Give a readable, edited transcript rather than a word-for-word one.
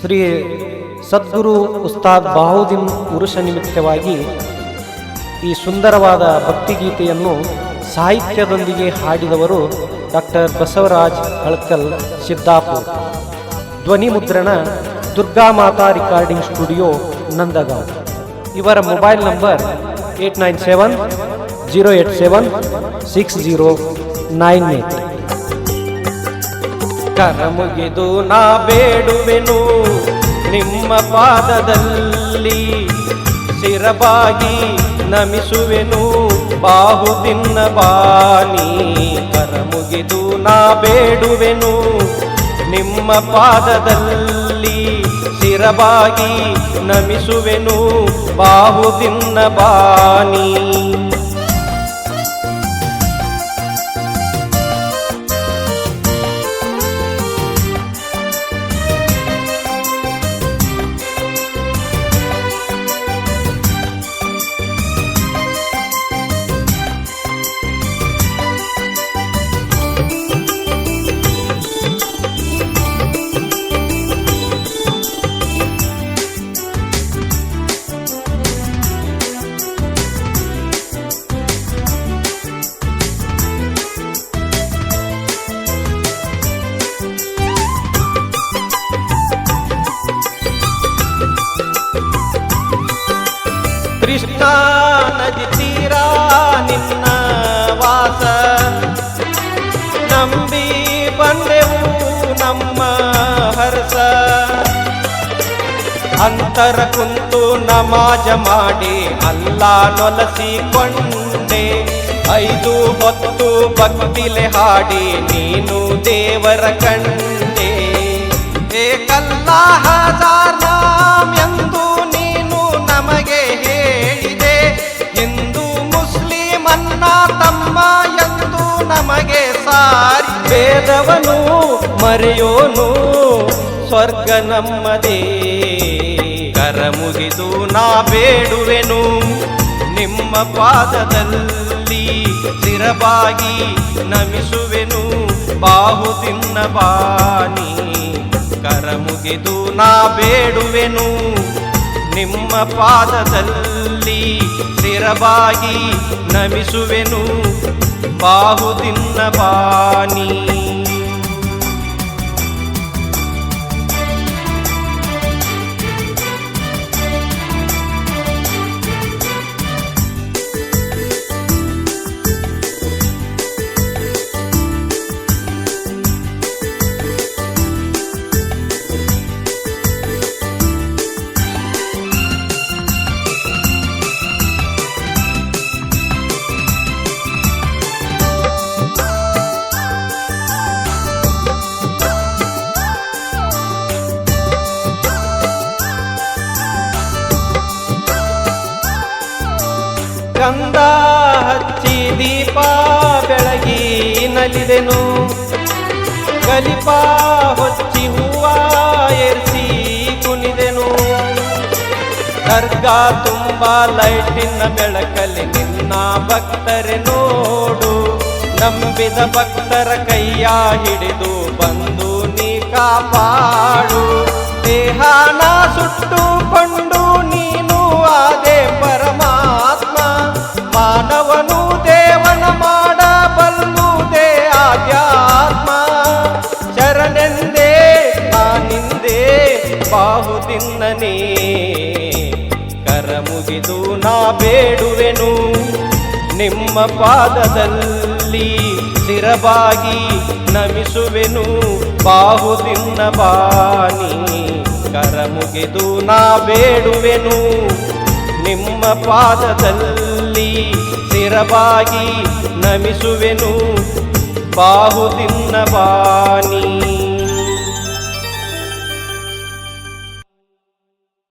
ಶ್ರೀ ಸದ್ಗುರು ಉಸ್ತಾದ್ ಬಹೌದ್ದೀನ್ ಉರುಷ ನಿಮಿತ್ತವಾಗಿ ಈ ಸುಂದರವಾದ ಭಕ್ತಿಗೀತೆಯನ್ನು ಸಾಹಿತ್ಯದೊಂದಿಗೆ ಹಾಡಿದವರು ಡಾಕ್ಟರ್ ಬಸವರಾಜ್ ಹಳ್ಕಲ್ ಸಿದ್ದಾಪುರ್. ಧ್ವನಿ ಮುದ್ರಣ ದುರ್ಗಾ ಮಾತಾ ರೆಕಾರ್ಡಿಂಗ್ ಸ್ಟುಡಿಯೋ ನಂದಗಾಂವ್. ಇವರ ಮೊಬೈಲ್ ನಂಬರ್ 8970876098. ಕರಮುಗಿದು ನಾ ಬೇಡುವೆನು ನಿಮ್ಮ ಪಾದದಲ್ಲಿ, ಶಿರಬಾಗಿ ನಮಿಸುವೆನು ಬಾಹುದಿನ್ನ ಬಾನಿ. ಕರಮುಗಿದು ನಾ ಬೇಡುವೆನು ನಿಮ್ಮ ಪಾದದಲ್ಲಿ, ಶಿರಬಾಗಿ ನಮಿಸುವೆನು ಬಾಹುದಿನ್ನ ಬಾನಿ. ಕೃಷ್ಣ ನದಿ ತೀರ ನಿನ್ನ ವಾಸ, ನಂಬಿ ಬಂದೆವು ನಮ್ಮ ಹರ್ಷ. ಅಂತರ ಕುಂತು ನಮಾಜ ಮಾಡಿ ಅಲ್ಲಾ ನೊಲಸಿಕೊಂಡೆ, 5 ಹೊತ್ತು ಭಕ್ತಿಲೆ ಹಾಡಿ ನೀನು ದೇವರ ಕಂಡೆ. ಏಕಲ್ಲಾ ಹಜಾರ್ ನಾಮ್ ಎಂದು ನೀನು ನಮಗೆ ಹೇಳಿದೆ, ಹಿಂದೂ ಮುಸ್ಲಿಂ ಅನ್ನ ತಮ್ಮ ಎಂದು ನಮಗೆ ಸಾರಿ. ವೇದವನು ಮರೆಯೋನು ಸ್ವರ್ಗ ನಮ್ಮದೇ, ಕರಮುಗಿದು ನಾ ಬೇಡುವೆನು ನಿಮ್ಮ ಪಾದದಲ್ಲಿ, ಶಿರಬಾಗಿ ನಮಿಸುವೆನು ಬಾಹುದಿನ್ನ ಬಾನಿ. ಕರಮುಗಿದು ನಾ ಬೇಡುವೆನು ನಿಮ್ಮ ಪಾದದಲ್ಲಿ, ಶಿರಬಾಗಿ ನಮಿಸುವೆನು ಬಾಹುದಿನ್ನ ಬಾನಿ. ಗಂಧ ಹಚ್ಚಿ ದೀಪ ಬೆಳಗಿ ನಲಿದೆನು, ಕಲಿಪ ಹೊಚ್ಚಿ ಹೂವ ಏರಿಸಿ ಕುಣಿದೆನು. ದರ್ಗಾ ತುಂಬ ಲೈಟಿನ ಬೆಳಕಲ್ಲಿ ನಿನ್ನ ಭಕ್ತರೆ ನೋಡು, ನಂಬಿದ ಭಕ್ತರ ಕೈಯ ಹಿಡಿದು ಬಂದು ನೀ ಕಾಪಾಡು. ದೇಹನ ಸುಟ್ಟುಕೊಂಡು ನೀನು ಆದೆ ಪರಮಾತ್ಮ, ಮಾನವನು ದೇವನ ಮಾಡಬಲ್ಲುದೇ ಆಧ್ಯಾತ್ಮ. ಶರಣೆಂದೇ ನಾನಿಂದೆ ಬಾಹುದಿನ್ನನೇ, ಕರಮುಗಿದು ನಾ ಬೇಡುವೆನು ನಿಮ್ಮ ಪಾದದಲ್ಲಿ, ಶಿರಬಾಗಿ ನಮಿಸುವೆನು ಬಾಹುದಿನ್ನ ಬಾನಿ. ಕರಮುಗಿದು ನಾ ಬೇಡುವೆನು ನಿಮ್ಮ ಪಾದದಲ್ಲಿ, ಶಿರಬಾಗಿ ನಮಿಸುವೆನು ಬಾಹುದಿನ್ನ ಬಾನಿ.